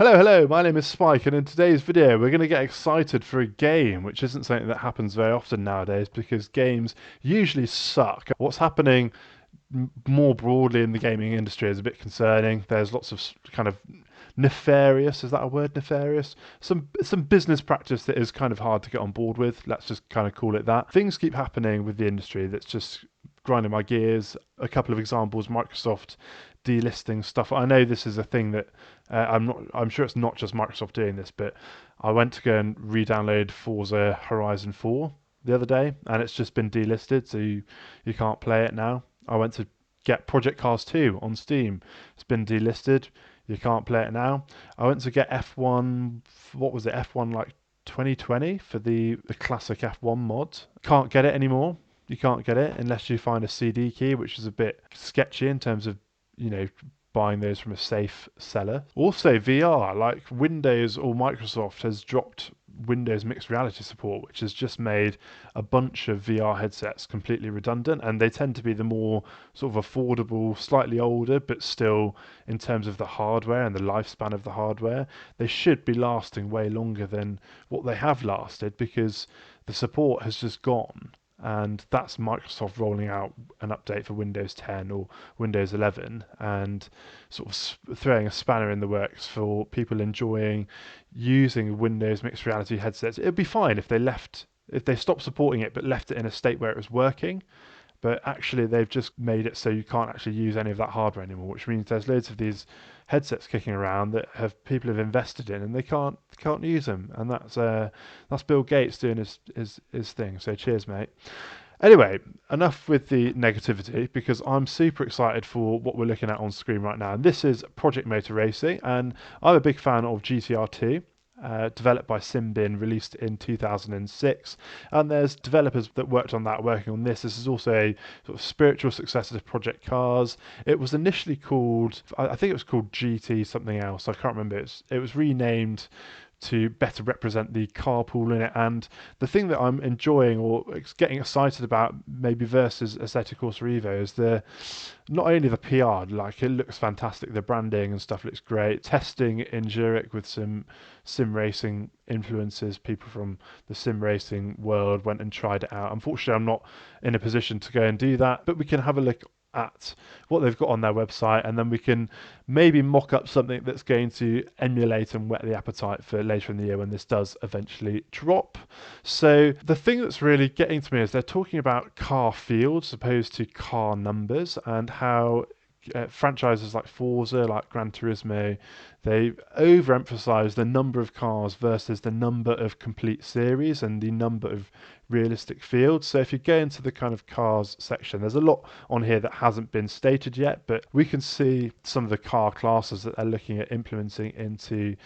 Hello, my name is Spike, and in today's video we're going to get excited for a game, which isn't something that happens very often nowadays because games usually suck. What's happening more broadly in the gaming industry is a bit concerning. There's lots of kind of nefarious, is that a word, nefarious? Some business practice that is kind of hard to get on board with. Let's just kind of call it that. Things keep happening with the industry that's just grinding my gears. A couple of examples: Microsoft delisting stuff. I know this is a thing that I'm sure it's not just Microsoft doing this, but I went to go and re-download Forza Horizon 4 the other day, and it's just been delisted, so you can't play it now. I went to get Project Cars 2 on Steam. It's been delisted. You can't play it now. I went to get F1. What was it? F1 like 2020 for the classic F1 mod. Can't get it anymore. You can't get it unless you find a CD key, which is a bit sketchy in terms of, you know, buying those from a safe seller. Also, VR, like Windows or Microsoft has dropped Windows mixed reality support, which has just made a bunch of VR headsets completely redundant, and they tend to be the more sort of affordable, slightly older, but still, in terms of the hardware and the lifespan of the hardware, they should be lasting way longer than what they have lasted because the support has just gone. And that's Microsoft rolling out an update for Windows 10 or Windows 11 and sort of throwing a spanner in the works for people enjoying using Windows mixed reality headsets. It'd be fine if they stopped supporting it but left it in a state where it was working. But actually, they've just made it so you can't actually use any of that hardware anymore, which means there's loads of these headsets kicking around that people have invested in, and they can't use them. And that's Bill Gates doing his thing. So cheers, mate. Anyway, enough with the negativity because I'm super excited for what we're looking at on screen right now. And this is Project Motor Racing, and I'm a big fan of GTR2. Developed by Simbin, released in 2006, and there's developers that worked on that working on this. This is also a sort of spiritual successor to Project Cars. It was initially called, I think it was called GT something else. I can't remember. It was renamed to better represent the carpool in it. And the thing that I'm enjoying or getting excited about, maybe versus Assetto Corsa Evo, is not only the PR, like it looks fantastic, the branding and stuff looks great. Testing in Zurich with some sim racing influences, people from the sim racing world went and tried it out. Unfortunately, I'm not in a position to go and do that, but we can have a look at what they've got on their website, and then we can maybe mock up something that's going to emulate and whet the appetite for later in the year when this does eventually drop. So the thing that's really getting to me is they're talking about car fields opposed to car numbers, and how franchises like Forza, like Gran Turismo, they overemphasize the number of cars versus the number of complete series and the number of realistic fields. So if you go into the kind of cars section, there's a lot on here that hasn't been stated yet, but we can see some of the car classes that they're looking at implementing into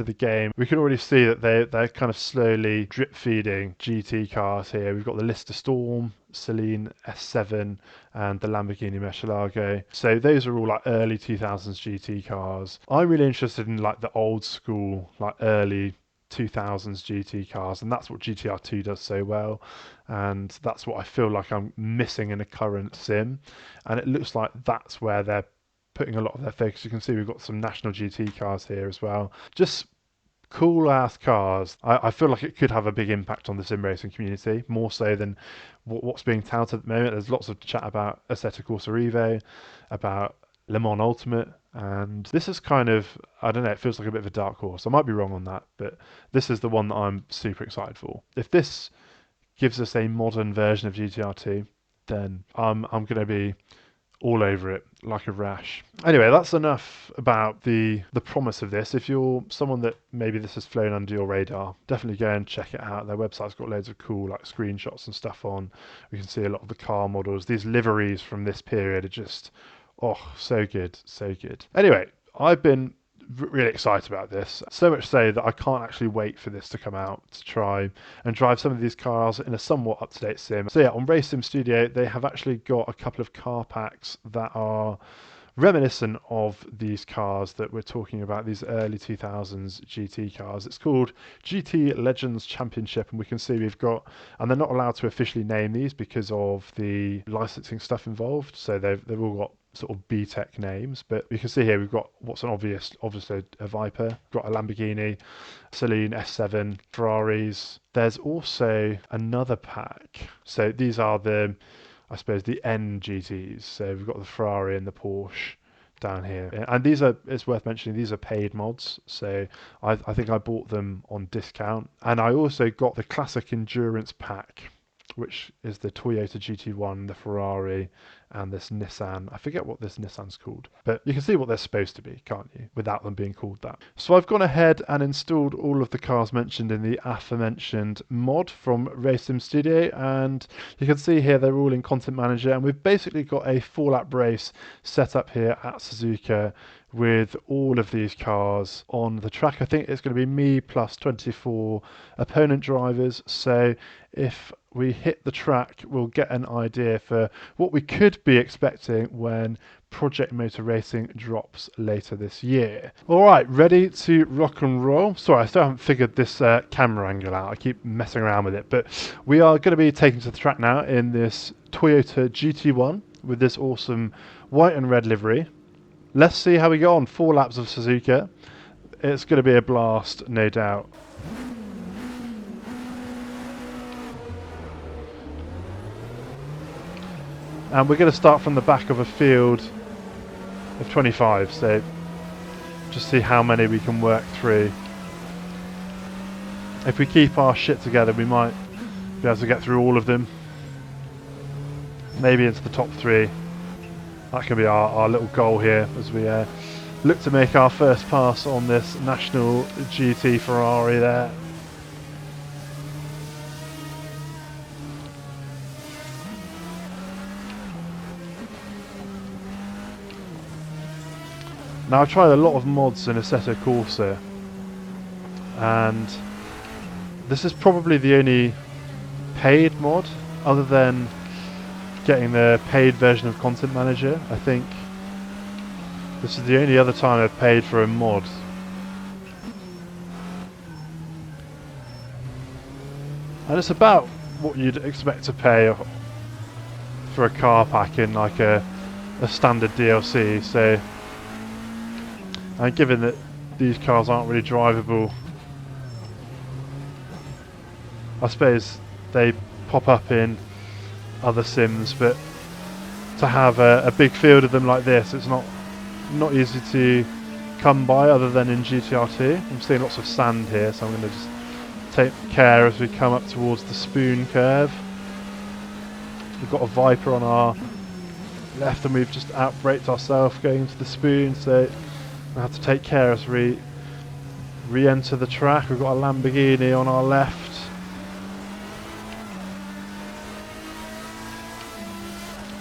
the game. We can already see that they're kind of slowly drip feeding GT cars here. We've got the Lister Storm, Celine S7, and the Lamborghini Murcielago. So those are all like early 2000s GT cars. I'm really interested in like the old school, like early 2000s GT cars, and that's what GTR2 does so well, and that's what I feel like I'm missing in a current sim, and it looks like that's where they're putting a lot of their focus. You can see we've got some national GT cars here as well. Just cool ass cars. I feel like it could have a big impact on the sim racing community, more so than what's being touted at the moment. There's lots of chat about Assetto Corsa Evo, about Le Mans Ultimate, and this is kind of, I don't know, it feels like a bit of a dark horse. I might be wrong on that, but this is the one that I'm super excited for. If this gives us a modern version of GTR2, then I'm going to be all over it like a rash. Anyway, that's enough about the promise of this. If you're someone that maybe this has flown under your radar, definitely go and check it out. Their website's got loads of cool like screenshots and stuff on. We can see a lot of the car models. These liveries from this period are just, oh, so good, so good. Anyway, I've been really excited about this, so much so that I can't actually wait for this to come out to try and drive some of these cars in a somewhat up-to-date sim. So yeah, on Race Sim Studio they have actually got a couple of car packs that are reminiscent of these cars that we're talking about, these early 2000s GT cars. It's called GT Legends Championship, and we can see we've got, and they're not allowed to officially name these because of the licensing stuff involved, so they've all got sort of B-Tech names, but you can see here we've got what's obviously a Viper, we've got a Lamborghini, Celine S7, Ferraris. There's also another pack. So these are I suppose, the N GTs. So we've got the Ferrari and the Porsche down here. And it's worth mentioning, these are paid mods. So I think I bought them on discount. And I also got the Classic Endurance pack, which is the Toyota GT1, the Ferrari, and this Nissan. I forget what this Nissan's called, but you can see what they're supposed to be, can't you, without them being called that. So I've gone ahead and installed all of the cars mentioned in the aforementioned mod from RaceSim Studio, and you can see here they're all in Content Manager, and we've basically got a 4-lap race set up here at Suzuka with all of these cars on the track. I think it's going to be me plus 24 opponent drivers, so if we hit the track, we'll get an idea for what we could be expecting when Project Motor Racing drops later this year. All right, ready to rock and roll. Sorry, I still haven't figured this camera angle out. I keep messing around with it, but we are going to be taking to the track now in this Toyota GT1 with this awesome white and red livery. Let's see how we go on 4 laps of Suzuka. It's going to be a blast, no doubt. And we're going to start from the back of a field of 25, so just see how many we can work through. If we keep our shit together, we might be able to get through all of them. Maybe into the top 3. That can be our little goal here as we look to make our first pass on this national GT Ferrari there. Now I've tried a lot of mods in Assetto Corsa, and this is probably the only paid mod, other than getting the paid version of Content Manager. I think this is the only other time I've paid for a mod. And it's about what you'd expect to pay for a car pack in like a standard DLC, so, and given that these cars aren't really drivable, I suppose they pop up in other sims, but to have a big field of them like this, it's not easy to come by other than in GTR2. I'm seeing lots of sand here, so I'm going to just take care as we come up towards the spoon curve. We've got a Viper on our left and we've just outbraked ourselves going into the spoon, so we have to take care as we re-enter the track. We've got a Lamborghini on our left.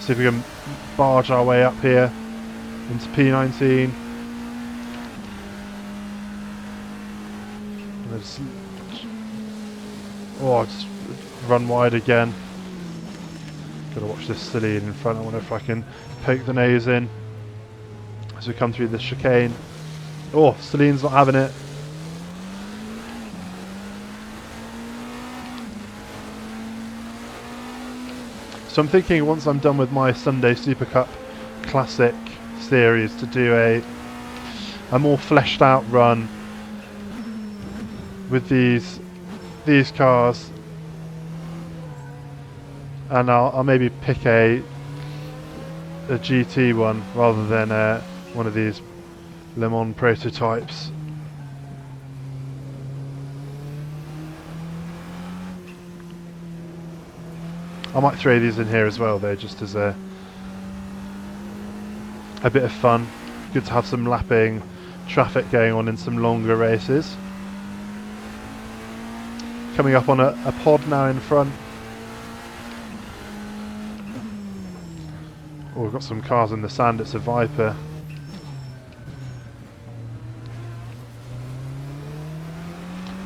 See if we can barge our way up here into P19. Just run wide again. Gotta watch this Celine in front. I wonder if I can poke the nose in as we come through this chicane. Oh, Celine's not having it. So I'm thinking once I'm done with my Sunday Super Cup Classic series to do a more fleshed out run with these cars, and I'll maybe pick a GT one rather than one of these Le Mans prototypes. I might throw these in here as well though, just as a bit of fun. Good to have some lapping traffic going on in some longer races. Coming up on a pod now in front. Oh, we've got some cars in the sand. It's a Viper.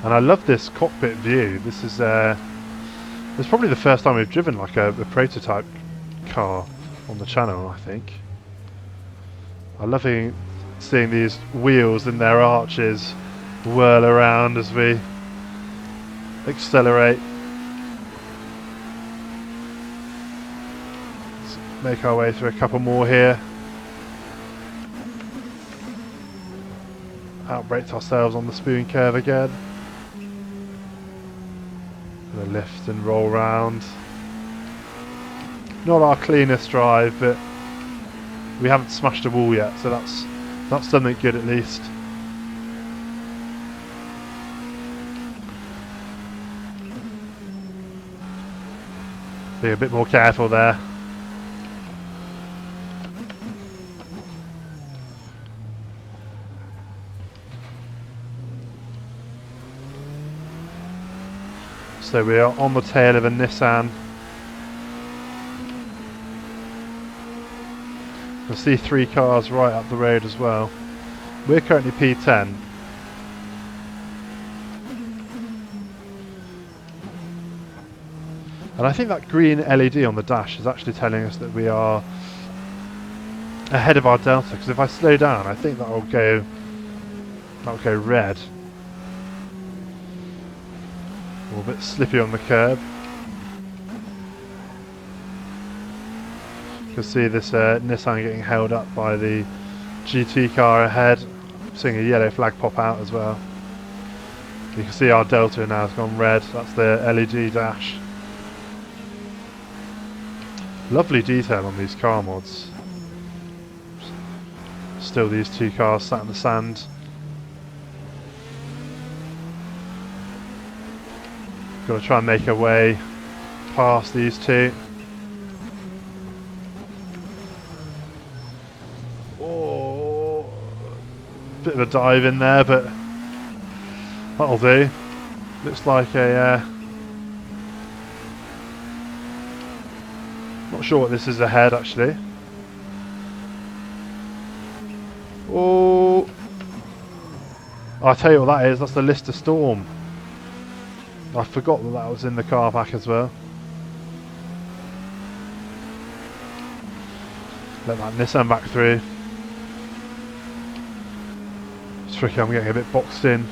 And I love this cockpit view. This is it's probably the first time we've driven like a prototype car on the channel, I think. I love seeing these wheels in their arches whirl around as we accelerate. Let's make our way through a couple more here. Outbraked ourselves on the spoon curve again. Gonna lift and roll round. Not our cleanest drive, but we haven't smashed a wall yet, so that's something good at least. Be a bit more careful there. So we are on the tail of a Nissan. I see 3 cars right up the road as well. We're currently P10. And I think that green LED on the dash is actually telling us that we are ahead of our delta, because if I slow down, I think that'll go red. A bit slippy on the curb. You can see this Nissan getting held up by the GT car ahead. I'm seeing a yellow flag pop out as well. You can see our delta now has gone red. That's the LED dash. Lovely detail on these car mods. Still these 2 cars sat in the sand. Got to try and make our way past these 2. Oh, bit of a dive in there, but that'll do. Looks like a not sure what this is ahead actually. Oh, I'll tell you what that is. That's the Lister Storm. I forgot that that was in the car pack as well. Let that Nissan back through. It's tricky, I'm getting a bit boxed in.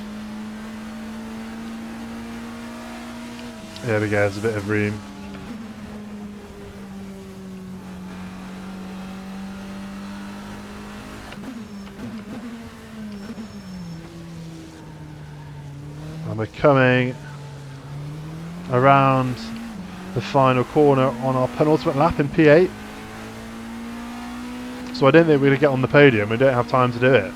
There we go, there's a bit of room. And we're coming around the final corner on our penultimate lap in P8. So I don't think we're going to get on the podium, we don't have time to do it.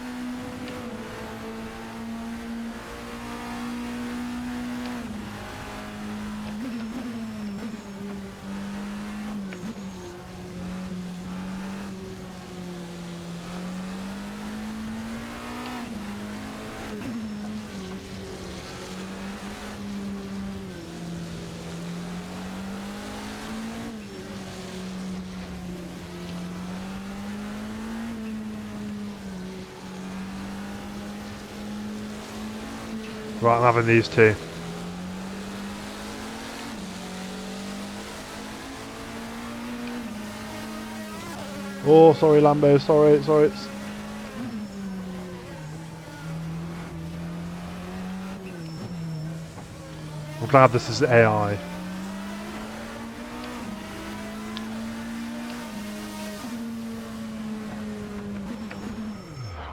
Right, I'm having these 2. Oh, sorry Lambo, sorry. I'm glad this is AI.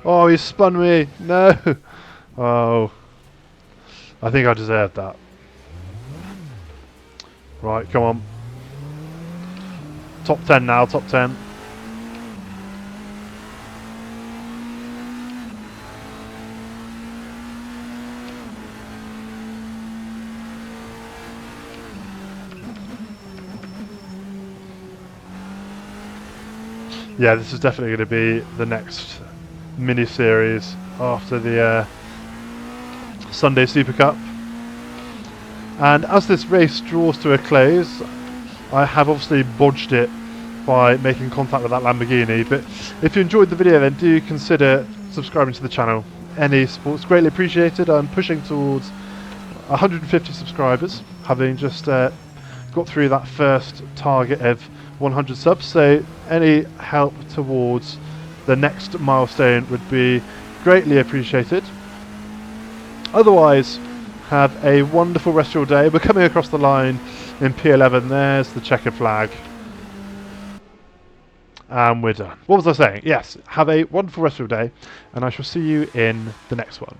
Oh, he spun me, no! Oh. I think I deserved that. Right, come on. Top 10 now, top 10. Yeah, this is definitely going to be the next mini-series after the Sunday Super Cup. And as this race draws to a close, I have obviously bodged it by making contact with that Lamborghini, but if you enjoyed the video then do consider subscribing to the channel. Any support's greatly appreciated. I'm pushing towards 150 subscribers, having just got through that first target of 100 subs, so any help towards the next milestone would be greatly appreciated. Otherwise, have a wonderful rest of your day. We're coming across the line in P11. There's the checkered flag. and we're done. What was I saying? Yes, have a wonderful rest of your day, and I shall see you in the next one.